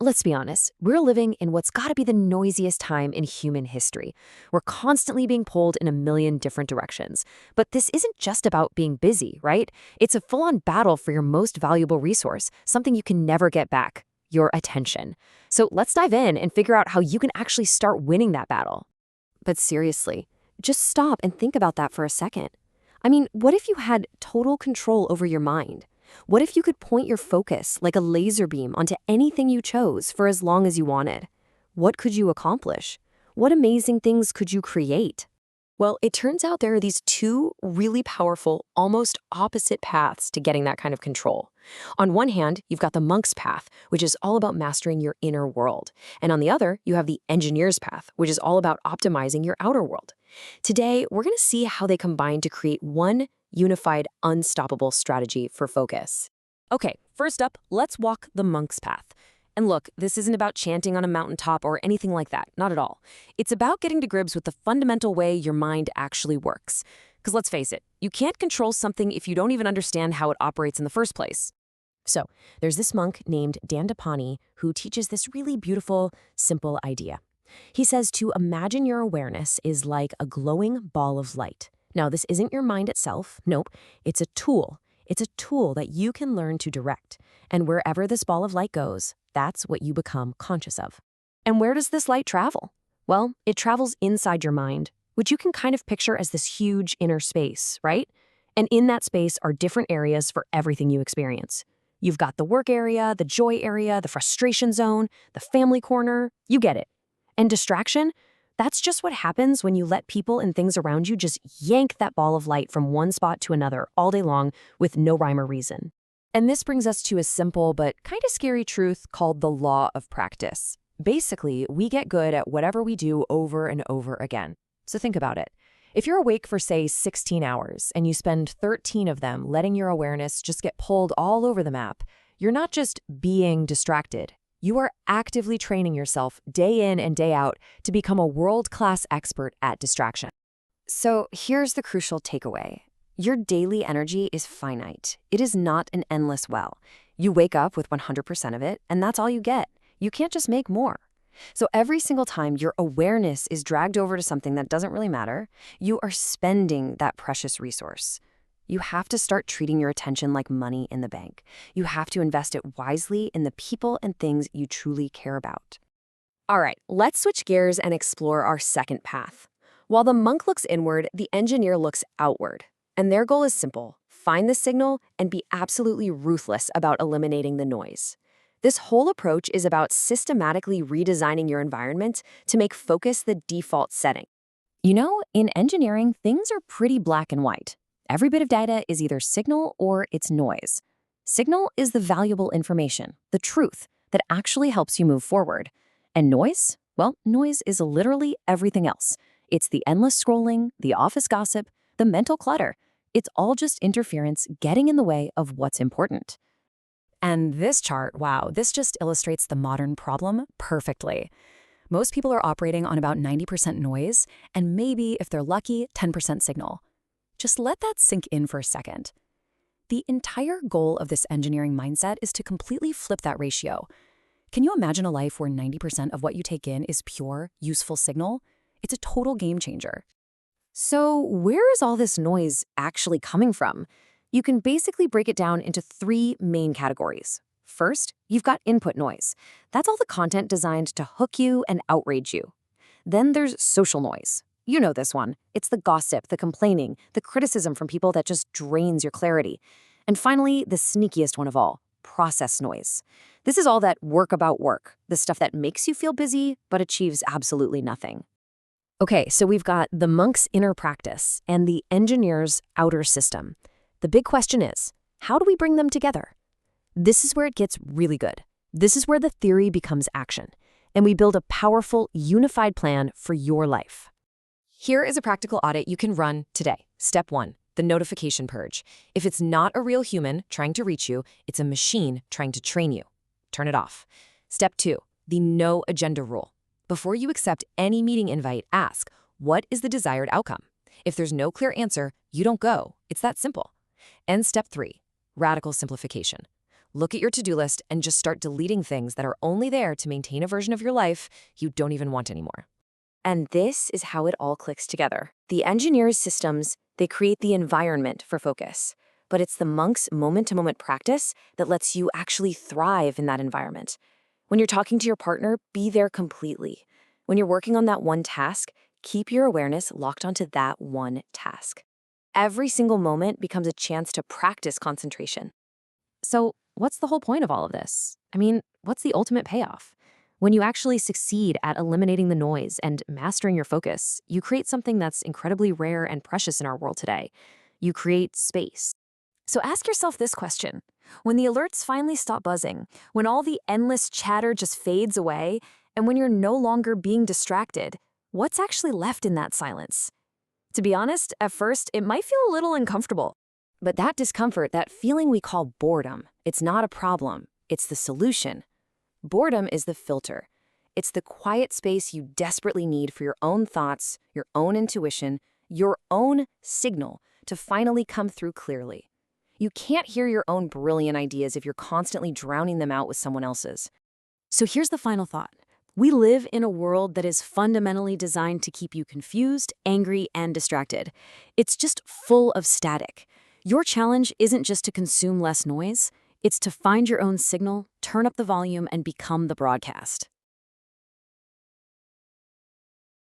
Let's be honest, we're living in what's gotta be the noisiest time in human history. We're constantly being pulled in a million different directions. But this isn't just about being busy, right? It's a full-on battle for your most valuable resource, something you can never get back, your attention. So let's dive in and figure out how you can actually start winning that battle. But seriously, just stop and think about that for a second. I mean, what if you had total control over your mind? What if you could point your focus like a laser beam onto anything you chose for as long as you wanted? What could you accomplish? What amazing things could you create? Well, it turns out there are these two really powerful, almost opposite paths to getting that kind of control. On one hand, you've got the monk's path, which is all about mastering your inner world. And on the other, you have the engineer's path, which is all about optimizing your outer world. Today, we're going to see how they combine to create one unified, unstoppable strategy for focus. Okay, first up, let's walk the monk's path. And look, this isn't about chanting on a mountaintop or anything like that, not at all. It's about getting to grips with the fundamental way your mind actually works. Because let's face it, you can't control something if you don't even understand how it operates in the first place. So, there's this monk named Dandapani who teaches this really beautiful, simple idea. He says to imagine your awareness is like a glowing ball of light. Now, this isn't your mind itself. Nope, it's a tool. It's a tool that you can learn to direct. And wherever this ball of light goes, that's what you become conscious of. And where does this light travel? Well, it travels inside your mind, which you can kind of picture as this huge inner space, right? And in that space are different areas for everything you experience. You've got the work area, the joy area, the frustration zone, the family corner. You get it. And distraction? That's just what happens when you let people and things around you just yank that ball of light from one spot to another all day long with no rhyme or reason. And this brings us to a simple but kind of scary truth called the law of practice. Basically, we get good at whatever we do over and over again. So think about it. If you're awake for, say, 16 hours and you spend 13 of them letting your awareness just get pulled all over the map, you're not just being distracted. You are actively training yourself day in and day out to become a world-class expert at distraction. So here's the crucial takeaway. Your daily energy is finite. It is not an endless well. You wake up with 100% of it, and that's all you get. You can't just make more. So every single time your awareness is dragged over to something that doesn't really matter, you are spending that precious resource. You have to start treating your attention like money in the bank. You have to invest it wisely in the people and things you truly care about. All right, let's switch gears and explore our second path. While the monk looks inward, the engineer looks outward. And their goal is simple: find the signal and be absolutely ruthless about eliminating the noise. This whole approach is about systematically redesigning your environment to make focus the default setting. You know, in engineering, things are pretty black and white. Every bit of data is either signal or it's noise. Signal is the valuable information, the truth, that actually helps you move forward. And noise? Well, noise is literally everything else. It's the endless scrolling, the office gossip, the mental clutter. It's all just interference getting in the way of what's important. And this chart, wow, this just illustrates the modern problem perfectly. Most people are operating on about 90% noise, and maybe, if they're lucky, 10% signal. Just let that sink in for a second. The entire goal of this engineering mindset is to completely flip that ratio. Can you imagine a life where 90% of what you take in is pure, useful signal? It's a total game changer. So where is all this noise actually coming from? You can basically break it down into three main categories. First, you've got input noise. That's all the content designed to hook you and outrage you. Then there's social noise. You know this one. It's the gossip, the complaining, the criticism from people that just drains your clarity. And finally, the sneakiest one of all, process noise. This is all that work about work, the stuff that makes you feel busy but achieves absolutely nothing. Okay, so we've got the monk's inner practice and the engineer's outer system. The big question is, how do we bring them together? This is where it gets really good. This is where the theory becomes action, and we build a powerful, unified plan for your life. Here is a practical audit you can run today. Step 1, the notification purge. If it's not a real human trying to reach you, it's a machine trying to train you. Turn it off. Step 2, the no agenda rule. Before you accept any meeting invite, ask, what is the desired outcome? If there's no clear answer, you don't go. It's that simple. And step 3, radical simplification. Look at your to-do list and just start deleting things that are only there to maintain a version of your life you don't even want anymore. And this is how it all clicks together. The engineer's systems, they create the environment for focus. But it's the monk's moment-to-moment practice that lets you actually thrive in that environment. When you're talking to your partner, be there completely. When you're working on that one task, keep your awareness locked onto that one task. Every single moment becomes a chance to practice concentration. So, what's the whole point of all of this? I mean, what's the ultimate payoff? When you actually succeed at eliminating the noise and mastering your focus, you create something that's incredibly rare and precious in our world today. You create space. So ask yourself this question. When the alerts finally stop buzzing, when all the endless chatter just fades away, and when you're no longer being distracted, what's actually left in that silence? To be honest, at first, it might feel a little uncomfortable. But that discomfort, that feeling we call boredom, it's not a problem, it's the solution. Boredom is the filter. It's the quiet space you desperately need for your own thoughts, your own intuition, your own signal to finally come through clearly. You can't hear your own brilliant ideas if you're constantly drowning them out with someone else's. So here's the final thought. We live in a world that is fundamentally designed to keep you confused, angry, and distracted. It's just full of static. Your challenge isn't just to consume less noise, it's to find your own signal, turn up the volume, and become the broadcast.